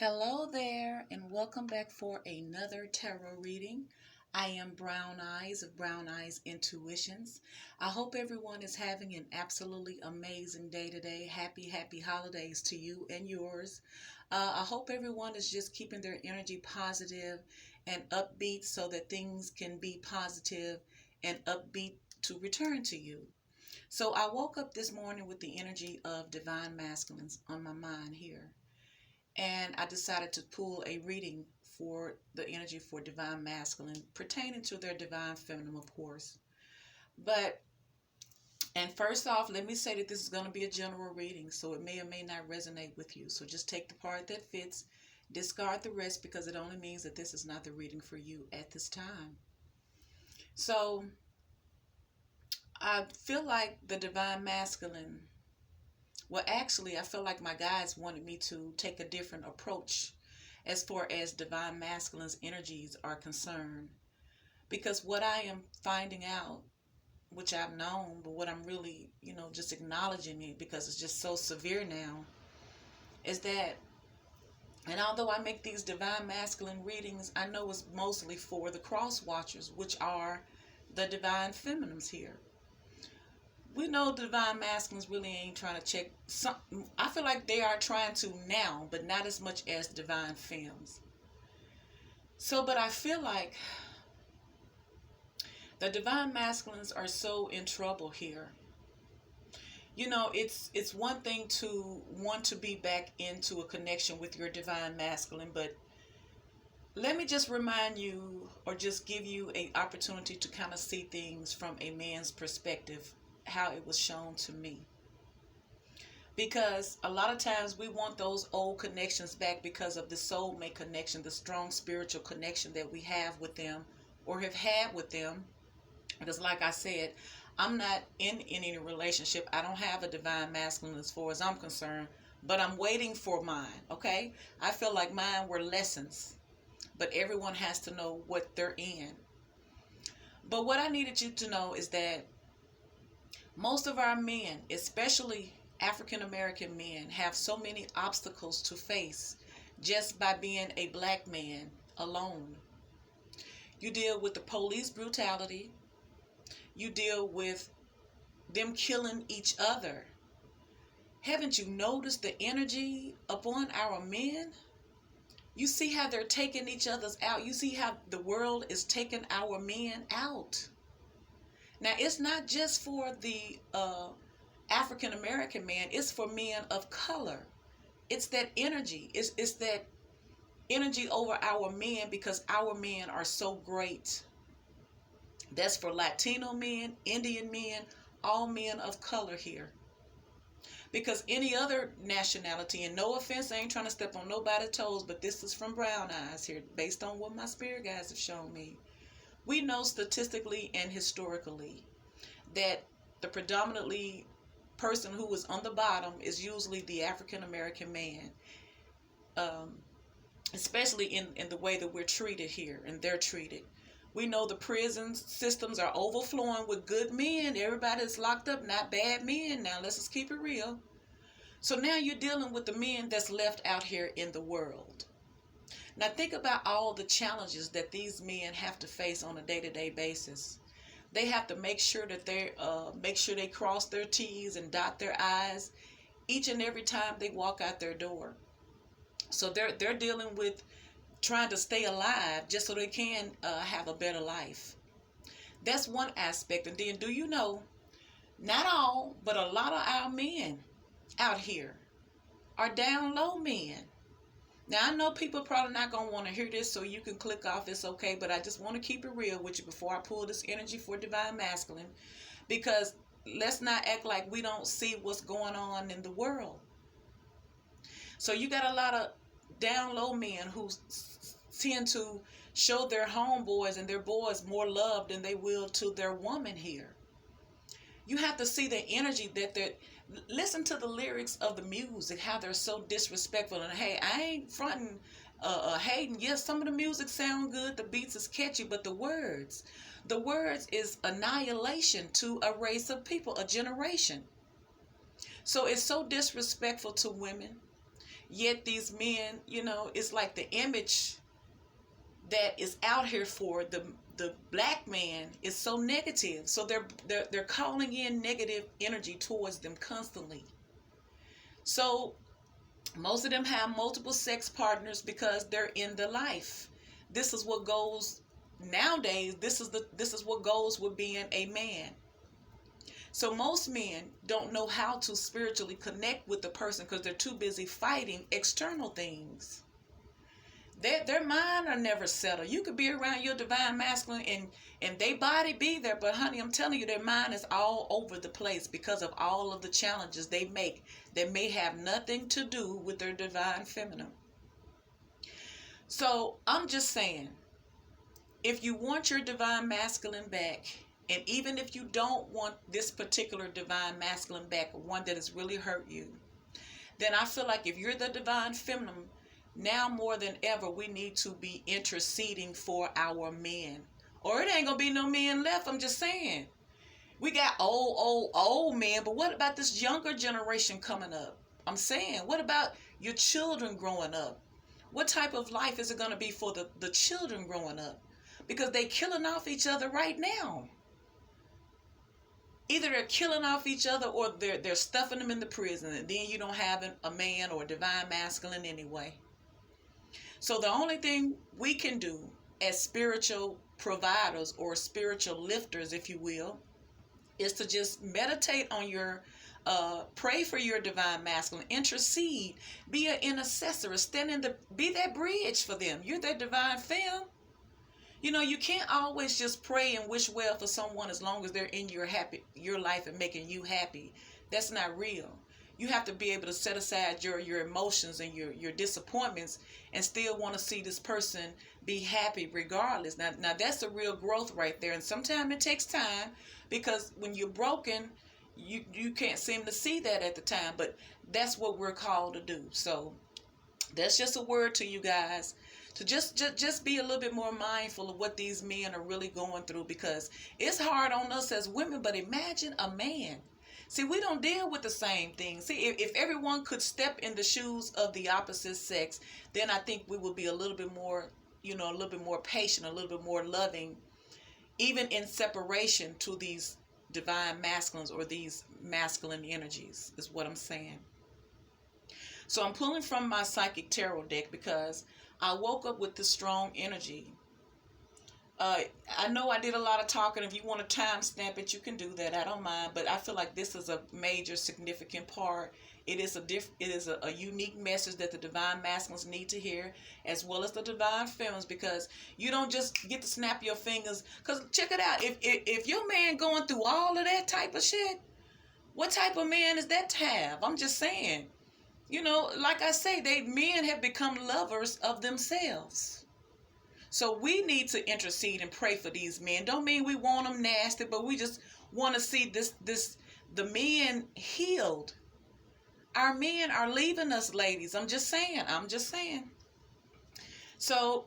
Hello there, and welcome back for another tarot reading. I am Brown Eyes of Brown Eyes Intuitions. I hope everyone is having an absolutely amazing day today. Happy holidays to you and yours. I hope everyone is just keeping their energy positive and upbeat so that things can be positive and upbeat to return to you. So I woke up this morning with the energy of divine masculines on my mind here, and I decided to pull a reading for the energy for divine masculine pertaining to their divine feminine, of course. But, and first off, let me say that this is going to be a general reading, so it may or may not resonate with you. So just take the part that fits, discard the rest, because it only means that this is not the reading for you at this time. So I feel like the divine masculine, well, actually, I feel like my guides wanted me to take a different approach as far as divine masculine's energies are concerned. Because what I am finding out, which I've known, but what I'm really, just acknowledging it because it's just so severe now, is that, and although I make these divine masculine readings, I know it's mostly for the cross watchers, which are the divine feminines here. We know the divine masculines really ain't trying to check some. I feel like they are trying to now, but not as much as divine femmes. So, but I feel like the divine masculines are so in trouble here. It's one thing to want to be back into a connection with your divine masculine, but let me just remind you, or just give you an opportunity to kind of see things from a man's perspective, how it was shown to me. Because a lot of times we want those old connections back because of the soulmate connection, the strong spiritual connection that we have with them or have had with them. Because like I said, I'm not in any relationship. I don't have a divine masculine as far as I'm concerned, but I'm waiting for mine, okay? I feel like mine were lessons, but everyone has to know what they're in. But what I needed you to know is that most of our men, especially African American men, have so many obstacles to face just by being a black man alone. You deal with the police brutality. You deal with them killing each other. Haven't you noticed the energy upon our men? You see how they're taking each other's out. You see how the world is taking our men out. Now, it's not just for the African American man. It's for men of color. It's that energy. It's that energy over our men because our men are so great. That's for Latino men, Indian men, all men of color here. Because any other nationality, and no offense, I ain't trying to step on nobody's toes, but this is from Brown Eyes here, based on what my spirit guides have shown me. We know statistically and historically that the predominantly person who is on the bottom is usually the African American man, especially in the way that we're treated here and they're treated. We know the prison systems are overflowing with good men. Everybody's locked up, not bad men. Now let's just keep it real. So now you're dealing with the men that's left out here in the world. Now think about all the challenges that these men have to face on a day-to-day basis. They have to make sure that they cross their T's and dot their I's each and every time they walk out their door. So they're dealing with trying to stay alive just so they can have a better life. That's one aspect. And then do you know, not all, but a lot of our men out here are down low men. Now, I know people probably not going to want to hear this, so you can click off. It's okay, but I just want to keep it real with you before I pull this energy for divine masculine, because let's not act like we don't see what's going on in the world. So you got a lot of down low men who tend to show their homeboys and their boys more love than they will to their woman here. You have to see the energy that they're. Listen to the lyrics of the music, how they're so disrespectful. And hey, I ain't fronting, hating. Yes, some of the music sound good, the beats is catchy, but the words is annihilation to a race of people, a generation. So it's so disrespectful to women. Yet these men, it's like the image that is out here for the black man is so negative. So they're calling in negative energy towards them constantly. So most of them have multiple sex partners because they're in the life. This is what goes nowadays. This is what goes with being a man. So most men don't know how to spiritually connect with the person because they're too busy fighting external things. Their mind are never settled. You could be around your divine masculine and they body be there, but honey, I'm telling you, their mind is all over the place because of all of the challenges they make that may have nothing to do with their divine feminine. So I'm just saying, if you want your divine masculine back, and even if you don't want this particular divine masculine back, one that has really hurt you, then I feel like if you're the divine feminine, now more than ever, we need to be interceding for our men. Or it ain't going to be no men left. I'm just saying. We got old men, but what about this younger generation coming up? I'm saying, what about your children growing up? What type of life is it going to be for the children growing up? Because they killing off each other right now. Either they're killing off each other or they're stuffing them in the prison, and then you don't have a man or a divine masculine anyway. So the only thing we can do as spiritual providers or spiritual lifters, if you will, is to just meditate on your, pray for your divine masculine, intercede, be an intercessor, be that bridge for them. You're their divine femme. You can't always just pray and wish well for someone as long as they're in your life and making you happy. That's not real. You have to be able to set aside your emotions and your disappointments and still want to see this person be happy regardless. Now that's a real growth right there. And sometimes it takes time because when you're broken, you can't seem to see that at the time. But that's what we're called to do. So that's just a word to you guys. To just be a little bit more mindful of what these men are really going through, because it's hard on us as women, but imagine a man. See, we don't deal with the same thing. See, if everyone could step in the shoes of the opposite sex, then I think we would be a little bit more, a little bit more patient, a little bit more loving, even in separation to these divine masculines or these masculine energies, is what I'm saying. So I'm pulling from my psychic tarot deck because I woke up with this strong energy. I know I did a lot of talking. If you want to timestamp it, you can do that. I don't mind. But I feel like this is a major, significant part. It is a unique message that the divine masculines need to hear, as well as the divine feminines, because you don't just get to snap your fingers. Because check it out. If your man going through all of that type of shit, what type of man is that to have? I'm just saying. Like I say, men have become lovers of themselves. So we need to intercede and pray for these men. Don't mean we want them nasty, but we just want to see the men healed. Our men are leaving us, ladies. I'm just saying. So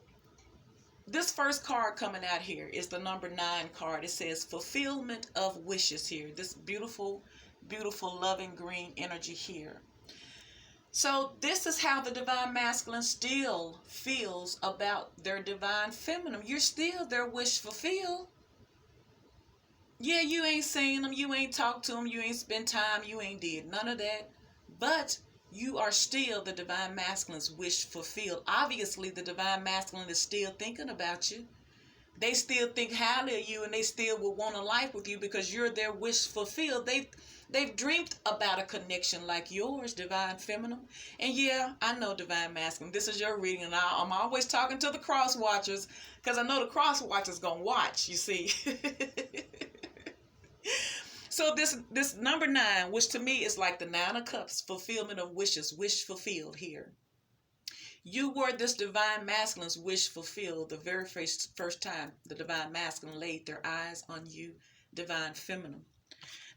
this first card coming out here is the number 9 card. It says fulfillment of wishes here. This beautiful, beautiful, loving green energy here. So this is how the divine masculine still feels about their divine feminine. You're still their wish fulfilled. Yeah, you ain't seen them, you ain't talked to them, you ain't spent time, you ain't did none of that. But you are still the divine masculine's wish fulfilled. Obviously, the divine masculine is still thinking about you. They still think highly of you, and they still will want a life with you because you're their wish fulfilled. They've dreamed about a connection like yours, divine feminine. And yeah, I know, divine masculine, this is your reading, and I'm always talking to the cross watchers because I know the cross watchers gonna watch, you see. So this number 9, which to me is like the 9 of cups, fulfillment of wishes, wish fulfilled here. You were this divine masculine's wish fulfilled the very first time the divine masculine laid their eyes on you, divine feminine.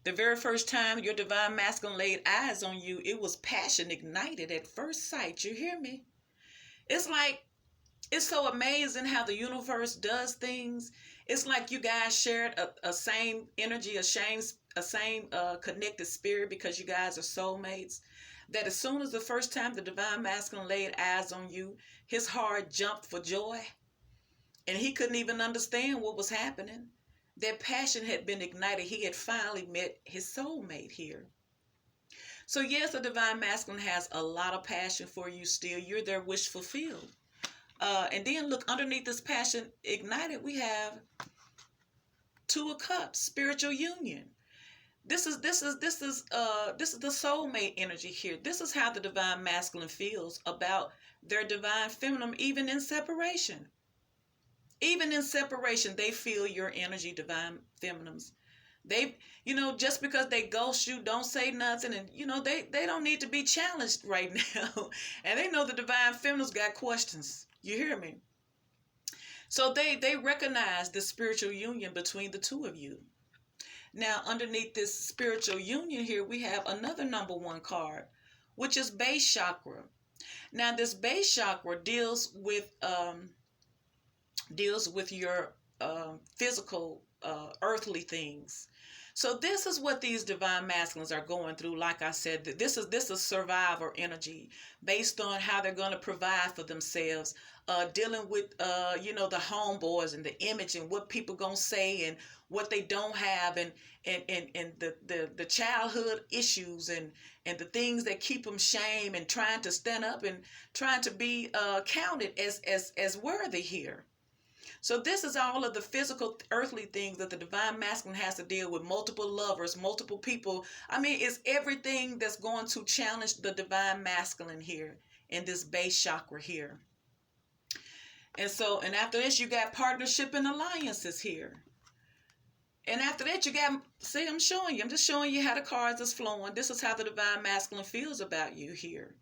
The very first time your divine masculine laid eyes on you, it was passion ignited at first sight. You hear me? It's so amazing how the universe does things. It's like you guys shared a same energy, a same connected spirit because you guys are soulmates. that as soon as the first time the divine masculine laid eyes on you, his heart jumped for joy, and he couldn't even understand what was happening. That passion had been ignited. He had finally met his soulmate here. So yes, the divine masculine has a lot of passion for you still. You're their wish fulfilled. And then look, underneath this passion ignited, we have Two of Cups, spiritual union. This is the soulmate energy here. This is how the divine masculine feels about their divine feminine, even in separation. Even in separation, they feel your energy, divine feminines. They, just because they ghost you, don't say nothing, and they don't need to be challenged right now. And they know the divine feminines got questions. You hear me? So they recognize the spiritual union between the two of you. Now, underneath this spiritual union here, we have another number 1 card, which is base chakra. Now, this base chakra deals with your physical, earthly things. So this is what these divine masculines are going through. Like I said, this is survivor energy based on how they're going to provide for themselves, dealing with the homeboys and the image and what people gonna say and what they don't have, and the childhood issues and the things that keep them shame, and trying to stand up and trying to be counted as worthy here. So this is all of the physical, earthly things that the divine masculine has to deal with. Multiple lovers, multiple people. I mean, it's everything that's going to challenge the divine masculine here in this base chakra here. And after this, you got partnership and alliances here. And after that, you got, see, I'm just showing you how the cards is flowing. This is how the divine masculine feels about you here.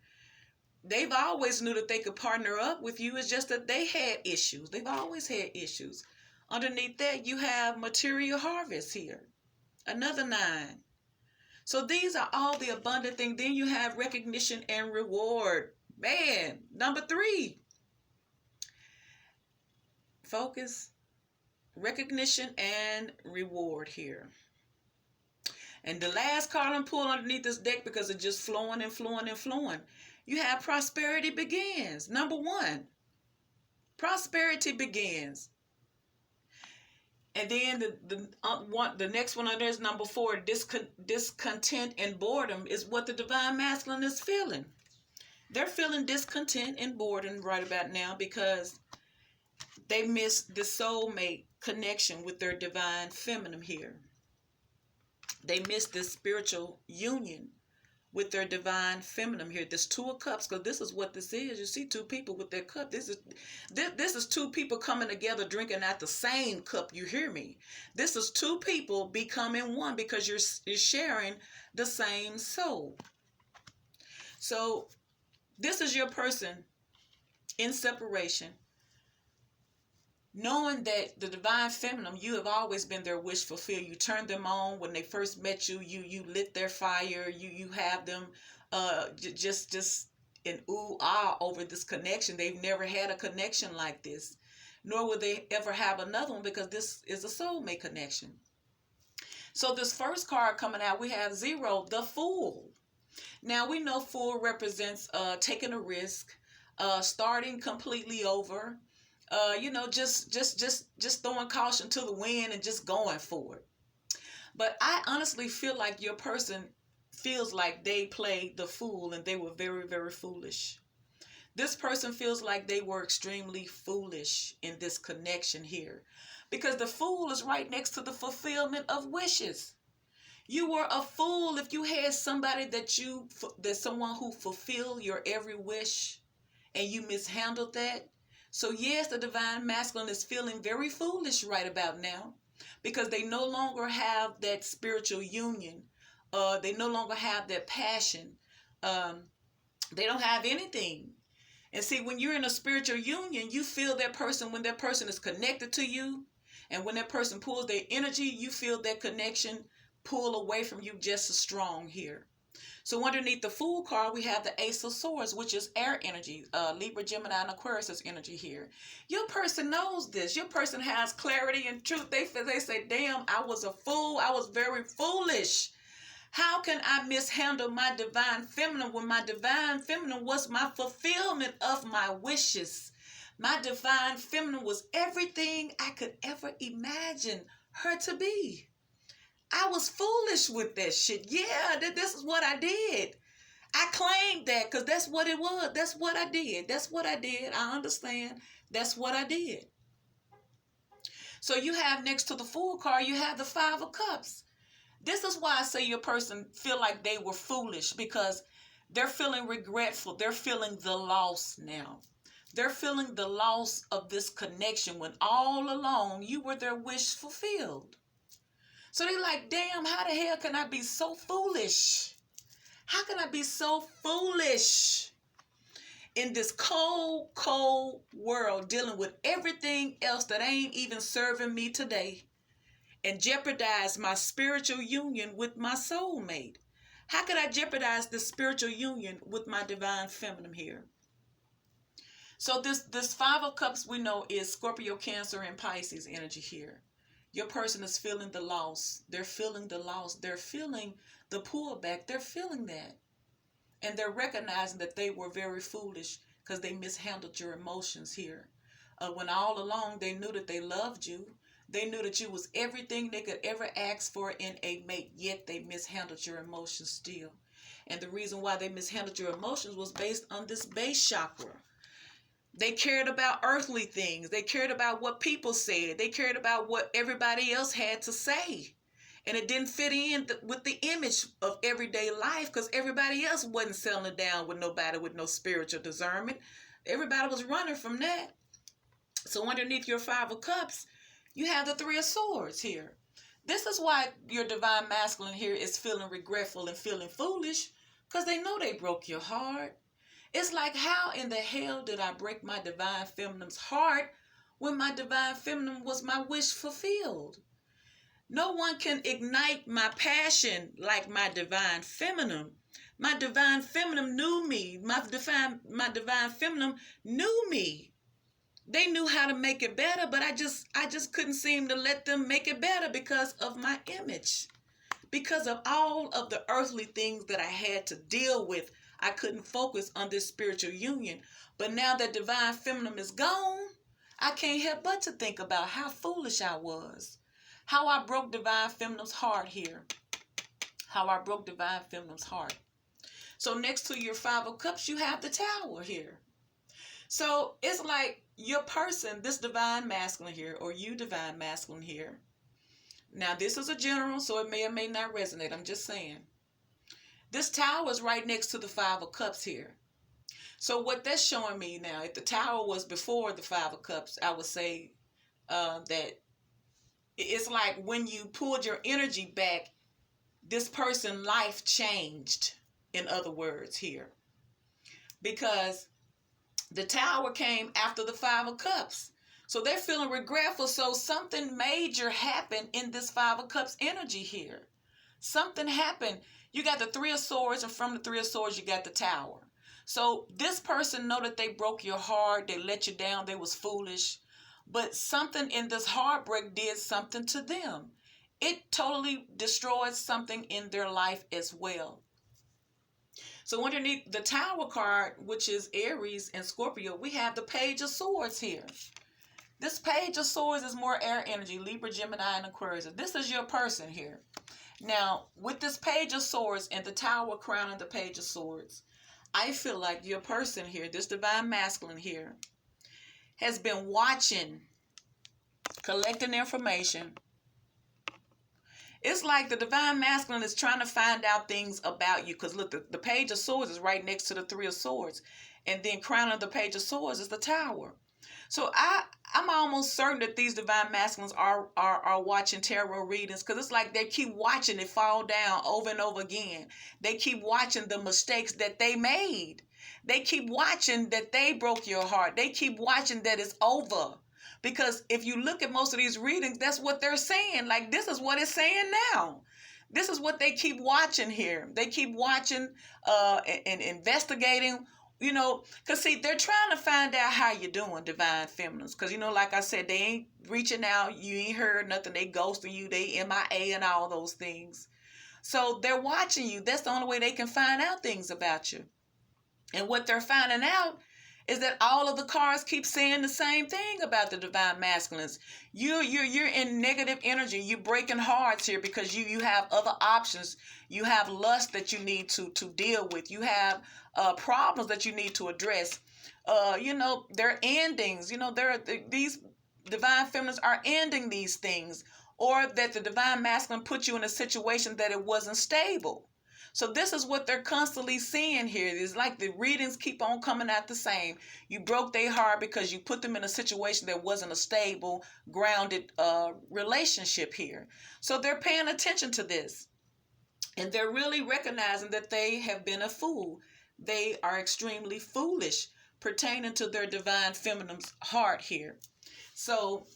They've always knew that they could partner up with you. It's just that they had issues. They've always had issues. Underneath that, you have material harvest here. Another 9. So these are all the abundant things. Then you have recognition and reward. Man, number 3. Focus, recognition, and reward here. And the last card I'm pulling underneath this deck, because it's just flowing and flowing and flowing, you have prosperity begins. Number 1, prosperity begins. And then the next one under is number 4, discontent and boredom is what the divine masculine is feeling. They're feeling discontent and boredom right about now because they miss the soulmate connection with their divine feminine here. They miss this spiritual union with their divine feminine here. This 2 of Cups, because this is what this is. You see 2 people with their cup. This is 2 people coming together drinking at the same cup. You hear me? This is 2 people becoming one because you're sharing the same soul. So this is your person in separation, knowing that the divine feminine, you have always been their wish fulfilled. You turned them on when they first met you. You lit their fire. You have them just in ooh ah over this connection. They've never had a connection like this, nor will they ever have another one, because this is a soulmate connection. So this first card coming out, we have 0, the Fool. Now we know Fool represents taking a risk, starting completely over. Just throwing caution to the wind and just going for it. But I honestly feel like your person feels like they played the fool and they were very, very foolish. This person feels like they were extremely foolish in this connection here, because the Fool is right next to the fulfillment of wishes. You were a fool if you had somebody that's someone who fulfilled your every wish and you mishandled that. So yes, the divine masculine is feeling very foolish right about now, because they no longer have that spiritual union. They no longer have that passion. They don't have anything. And see, when you're in a spiritual union, you feel that person when that person is connected to you. And when that person pulls their energy, you feel that connection pull away from you just as strong here. So underneath the Fool card, we have the Ace of Swords, which is air energy, Libra, Gemini, and Aquarius energy here. Your person knows this. Your person has clarity and truth. They say, damn, I was a fool. I was very foolish. How can I mishandle my divine feminine when my divine feminine was my fulfillment of my wishes? My divine feminine was everything I could ever imagine her to be. I was foolish with that shit. Yeah, this is what I did. I claimed that because that's what it was. That's what I did. That's what I did. I understand. That's what I did. So you have next to the Fool card, you have the Five of Cups. This is why I say your person feel like they were foolish, because they're feeling regretful. They're feeling the loss now. They're feeling the loss of this connection when all along you were their wish fulfilled. So they're like, damn, how the hell can I be so foolish? How can I be so foolish in this cold, cold world, dealing with everything else that ain't even serving me today, and jeopardize my spiritual union with my soulmate? How could I jeopardize this spiritual union with my divine feminine here? So this Five of Cups we know is Scorpio, Cancer, and Pisces energy here. Your person is feeling the loss. They're feeling the loss. They're feeling the pullback. They're feeling that. And they're recognizing that they were very foolish because they mishandled your emotions here. When all along they knew that they loved you. They knew that you was everything they could ever ask for in a mate, yet they mishandled your emotions still. And the reason why they mishandled your emotions was based on this base chakra. They cared about earthly things. They cared about what people said. They cared about what everybody else had to say. And it didn't fit in with the image of everyday life because everybody else wasn't settling down with nobody with no spiritual discernment. Everybody was running from that. So underneath your Five of Cups, you have the Three of Swords here. This is why your divine masculine here is feeling regretful and feeling foolish, because they know they broke your heart. It's like, how in the hell did I break my divine feminine's heart when my divine feminine was my wish fulfilled? No one can ignite my passion like my divine feminine. My divine feminine knew me. My divine feminine knew me. They knew how to make it better, but I just couldn't seem to let them make it better because of my image. Because of all of the earthly things that I had to deal with, I couldn't focus on this spiritual union. But now that divine feminine is gone, I can't help but to think about how foolish I was. How I broke divine feminine's heart here. How I broke divine feminine's heart. So next to your Five of Cups, you have the Tower here. So it's like your person, this divine masculine here, or you divine masculine here. Now this is a general, so it may or may not resonate. I'm just saying. This Tower is right next to the Five of Cups here. So what that's showing me now, if the Tower was before the Five of Cups, I would say that it's like when you pulled your energy back, this person's life changed, in other words here. Because the Tower came after the Five of Cups. So they're feeling regretful. So something major happened in this Five of Cups energy here. Something happened. You got the Three of Swords, and from the Three of Swords, you got the Tower. So this person know that they broke your heart. They let you down. They was foolish. But something in this heartbreak did something to them. It totally destroyed something in their life as well. So underneath the Tower card, which is Aries and Scorpio, we have the Page of Swords here. This Page of Swords is more air energy, Libra, Gemini, and Aquarius. This is your person here. Now, with this Page of Swords and the Tower crowning the Page of Swords, I feel like your person here, this divine masculine here, has been watching, collecting information. It's like the divine masculine is trying to find out things about you. Because look, the Page of Swords is right next to the Three of Swords. And then crowning the Page of Swords is the Tower. So I'm almost certain that these divine masculines are watching tarot readings, because it's like they keep watching it fall down over and over again. They keep watching the mistakes that they made. They keep watching that they broke your heart. They keep watching that it's over. Because if you look at most of these readings, that's what they're saying. Like, this is what it's saying now. This is what they keep watching here. They keep watching and investigating. You know, because see, they're trying to find out how you're doing, divine feminines. Because, you know, like I said, they ain't reaching out. You ain't heard nothing. They ghosting you. They MIA and all those things. So they're watching you. That's the only way they can find out things about you. And what they're finding out is that all of the cards keep saying the same thing about the divine masculines. You're in negative energy. You're breaking hearts here because you have other options. You have lust that you need to deal with. You have problems that you need to address. They're endings. These divine feminines are ending these things, or that the divine masculine put you in a situation that it wasn't stable. So this is what they're constantly seeing here. It's like the readings keep on coming out the same. You broke their heart because you put them in a situation that wasn't a stable, grounded relationship here. So they're paying attention to this. And they're really recognizing that they have been a fool. They are extremely foolish pertaining to their divine feminine's heart here. So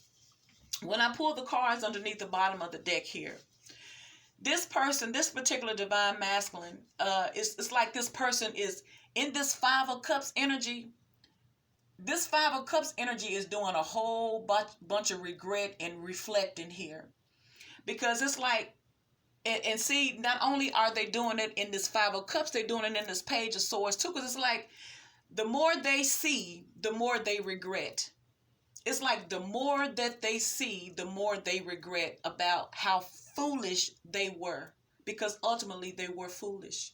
when I pull the cards underneath the bottom of the deck here, this person, this particular divine masculine, it's like this person is in this Five of Cups energy. This Five of Cups energy is doing a whole bunch of regret and reflecting here. Because it's like, and see, not only are they doing it in this Five of Cups, they're doing it in this Page of Swords too. Because it's like, the more they see, the more they regret. It's like the more that they see, the more they regret about how foolish they were, because ultimately they were foolish.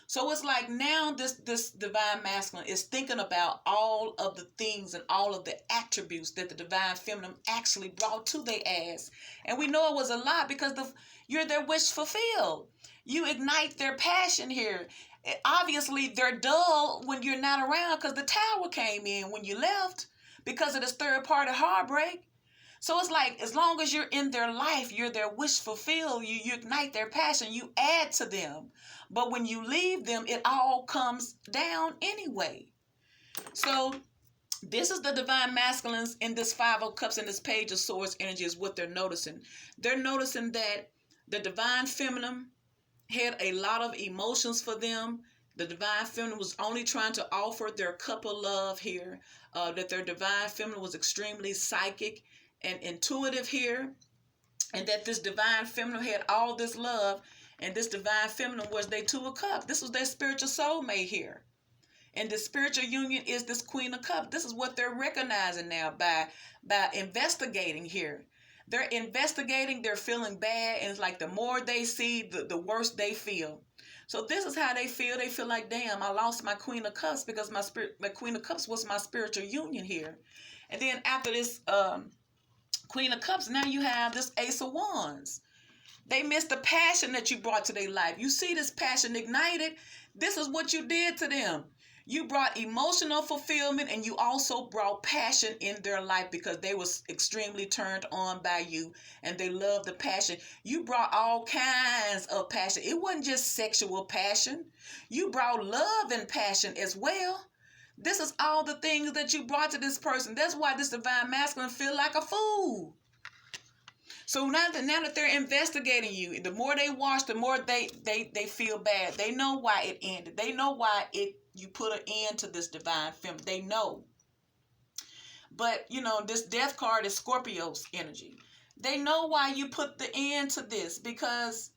So it's like now this divine masculine is thinking about all of the things and all of the attributes that the divine feminine actually brought to their ass. And we know it was a lot because you're their wish fulfilled. You ignite their passion here. Obviously, they're dull when you're not around because the tower came in when you left, because of this third party heartbreak. So it's like, as long as you're in their life, you're their wish fulfilled. You ignite their passion. You add to them. But when you leave them, it all comes down anyway. So this is the divine masculines in this Five of Cups and this Page of Swords energy is what they're noticing. They're noticing that the divine feminine had a lot of emotions for them. The divine feminine was only trying to offer their cup of love here. That their divine feminine was extremely psychic and intuitive here. And that this divine feminine had all this love. And this divine feminine was their Two of Cups. This was their spiritual soulmate here. And the spiritual union is this Queen of Cups. This is what they're recognizing now by investigating here. They're investigating, they're feeling bad. And it's like the more they see, the worse they feel. So this is how they feel. They feel like, damn, I lost my Queen of Cups because my Queen of Cups was my spiritual union here. And then after this Queen of Cups, now you have this Ace of Wands. They miss the passion that you brought to their life. You see this passion ignited. This is what you did to them. You brought emotional fulfillment, and you also brought passion in their life because they was extremely turned on by you and they loved the passion. You brought all kinds of passion. It wasn't just sexual passion. You brought love and passion as well. This is all the things that you brought to this person. That's why this divine masculine feel like a fool. So now that they're investigating you, the more they watch, the more they feel bad. They know why it ended. They know why you put an end to this divine feminine. They know. But, this death card is Scorpio's energy. They know why you put the end to this, because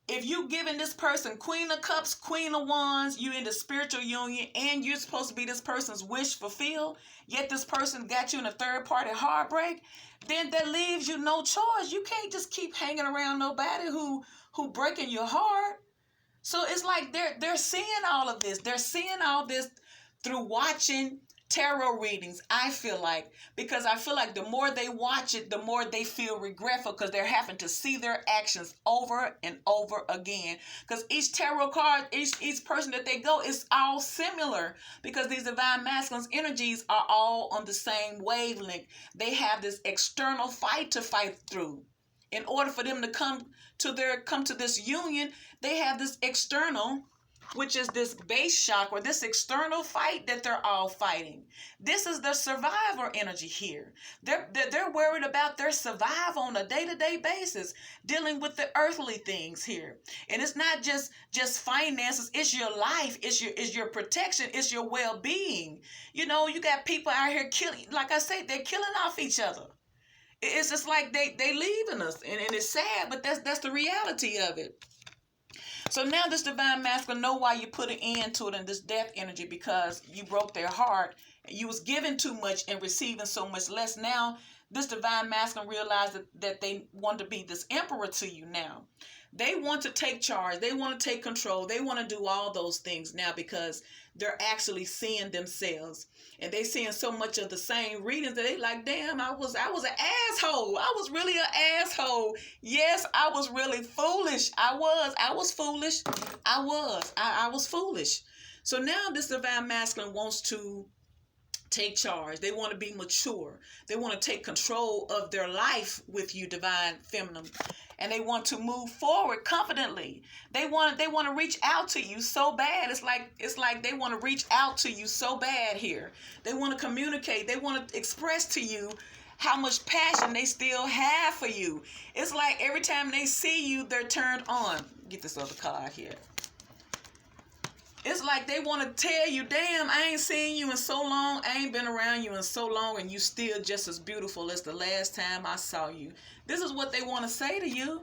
if you giving this person Queen of Cups, Queen of Wands, you in the spiritual union, and you're supposed to be this person's wish fulfilled, yet this person got you in a third party heartbreak, then that leaves you no choice. You can't just keep hanging around nobody who breaking your heart. So it's like they're seeing all of this. They're seeing all this through watching tarot readings, I feel like, because I feel like the more they watch it, the more they feel regretful because they're having to see their actions over and over again. Because each tarot card, each person that they go is all similar, because these divine masculines energies are all on the same wavelength. They have this external fight to fight through. In order for them to come to this union, they have this external, which is this base chakra, this external fight that they're all fighting. This is the survivor energy here. They're worried about their survival on a day-to-day basis, dealing with the earthly things here. And it's not just finances, it's your life, it's your protection, it's your well-being. You got people out here killing, like I said, they're killing off each other. It's just like they leaving us, and it's sad, but that's the reality of it. So now this divine masculine know why you put an end to it in this death energy, because you broke their heart. You was giving too much and receiving so much less. Now this divine masculine realized that they want to be this emperor to you now. They want to take charge. They want to take control. They want to do all those things now because they're actually seeing themselves. And they seeing so much of the same readings that they like, damn, I was an asshole. I was really an asshole. Yes, I was really foolish. I was foolish. I was foolish. So now this divine masculine wants to take charge. They want to be mature. They want to take control of their life with you, divine feminine. And they want to move forward confidently. They want to reach out to you so bad. It's like they want to reach out to you so bad here. They want to communicate. They want to express to you how much passion they still have for you. It's like every time they see you, they're turned on. Get this other card here. It's like they want to tell you, damn, I ain't seen you in so long. I ain't been around you in so long, and you still just as beautiful as the last time I saw you. This is what they want to say to you.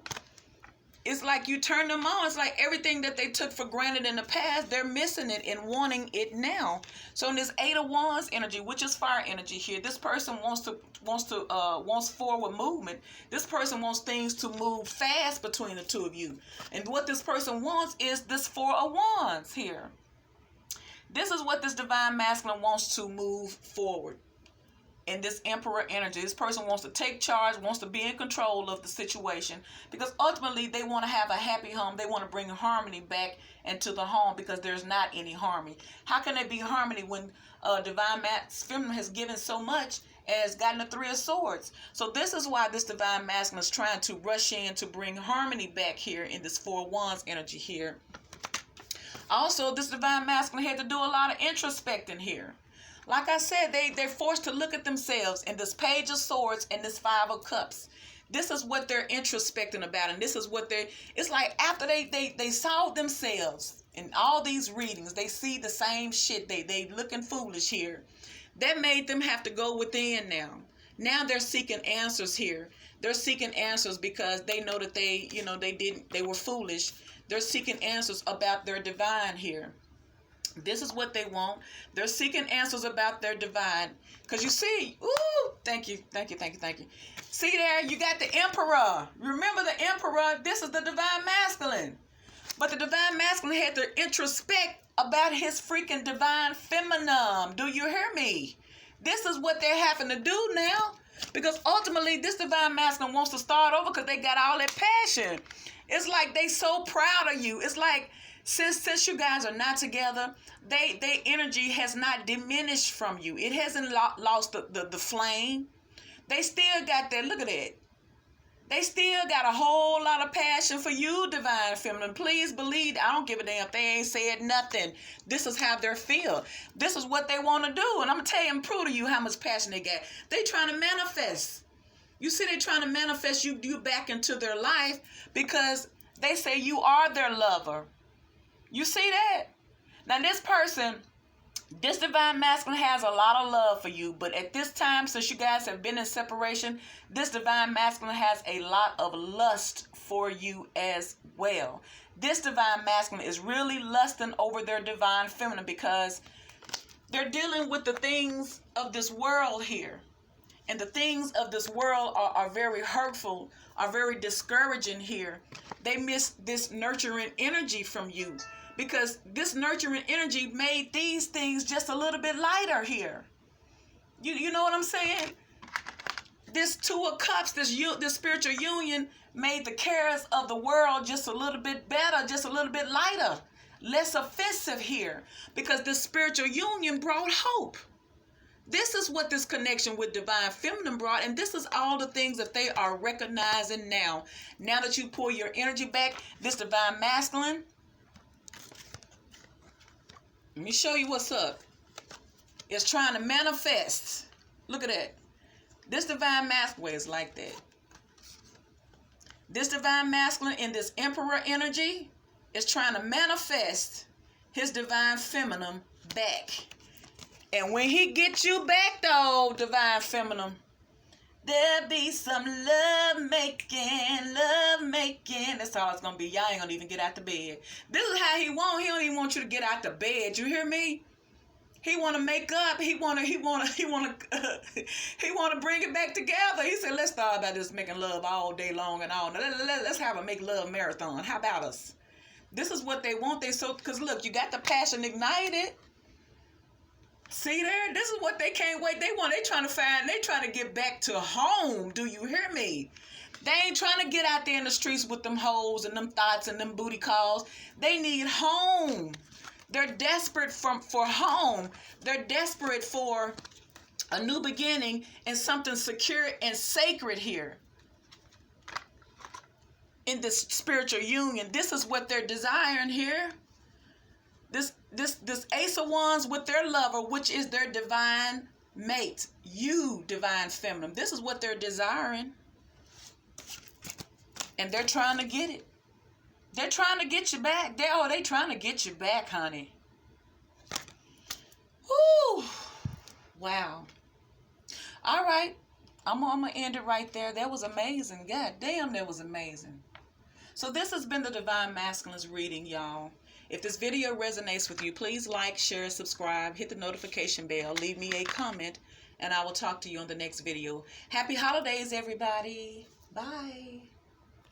It's like you turn them on. It's like everything that they took for granted in the past, they're missing it and wanting it now. So in this 8 of Wands energy, which is fire energy here, this person wants forward movement. This person wants things to move fast between the two of you. And what this person wants is this 4 of Wands here. This is what this divine masculine wants to move forward. In this emperor energy, this person wants to take charge, wants to be in control of the situation, because ultimately they want to have a happy home. They want to bring harmony back into the home, because there's not any harmony. How can there be harmony when divine feminine has given so much as gotten the 3 of Swords? So this is why this divine masculine is trying to rush in to bring harmony back here in this 4 of Wands energy here. Also, this divine masculine had to do a lot of introspecting here. Like I said, they're forced to look at themselves in this Page of Swords and this 5 of Cups. This is what they're introspecting about, and this is what it's like after they saw themselves in all these readings, they see the same shit. They looking foolish here. That made them have to go within now. Now they're seeking answers here. They're seeking answers because they know that they were foolish. They're seeking answers about their divine here. This is what they want. They're seeking answers about their divine. Because you see, ooh, thank you. See there, you got the emperor. Remember the emperor, this is the divine masculine. But the divine masculine had to introspect about his freaking divine feminine. Do you hear me? This is what they're having to do now. Because ultimately, this divine masculine wants to start over because they got all that passion. It's like they so proud of you. It's like, since you guys are not together, they energy has not diminished from you. It hasn't lost the flame. They still got that. Look at that. They still got a whole lot of passion for you, divine feminine. Please believe. I don't give a damn if they ain't said nothing. This is how they feel. This is what they want to do. And I'm going to tell you and prove to you how much passion they got. They trying to manifest. You see, they trying to manifest you back into their life because they say you are their lover. You see that? Now this person, this divine masculine has a lot of love for you, but at this time, since you guys have been in separation, this divine masculine has a lot of lust for you as well. This divine masculine is really lusting over their divine feminine because they're dealing with the things of this world here. And the things of this world are very hurtful, are very discouraging here. They miss this nurturing energy from you. Because this nurturing energy made these things just a little bit lighter here. You know what I'm saying? This 2 of Cups, this spiritual union made the cares of the world just a little bit better, just a little bit lighter, less offensive here. Because this spiritual union brought hope. This is what this connection with divine feminine brought, and this is all the things that they are recognizing now. Now that you pull your energy back, this divine masculine, let me show you what's up. It's trying to manifest. Look at that. This divine masculine is like that. This divine masculine in this emperor energy is trying to manifest his divine feminine back. And when he gets you back though, divine feminine, There'll be some love making, love making. That's all it's gonna be. Y'all ain't gonna even get out the bed. This is how he want. He don't even want you to get out the bed. You hear me? He want to make up. He want to bring it back together. He said, let's start about this making love all day long and all. Let's have a make love marathon. How about us? This is what they want. Because look, you got the passion ignited. See there? This is what they can't wait. They trying to get back to home. Do you hear me? They ain't trying to get out there in the streets with them hoes and them thoughts and them booty calls. They need home. They're desperate for home. They're desperate for a new beginning and something secure and sacred here in this spiritual union. This is what they're desiring here. This Ace of Wands with their lover, which is their divine mate. You, divine feminine. This is what they're desiring. And they're trying to get it. They're trying to get you back. They trying to get you back, honey. Woo! Wow. All right. I'm going to end it right there. That was amazing. God damn, that was amazing. So this has been the Divine Masculines reading, y'all. If this video resonates with you, please like, share, subscribe, hit the notification bell, leave me a comment, and I will talk to you on the next video. Happy holidays, everybody. Bye.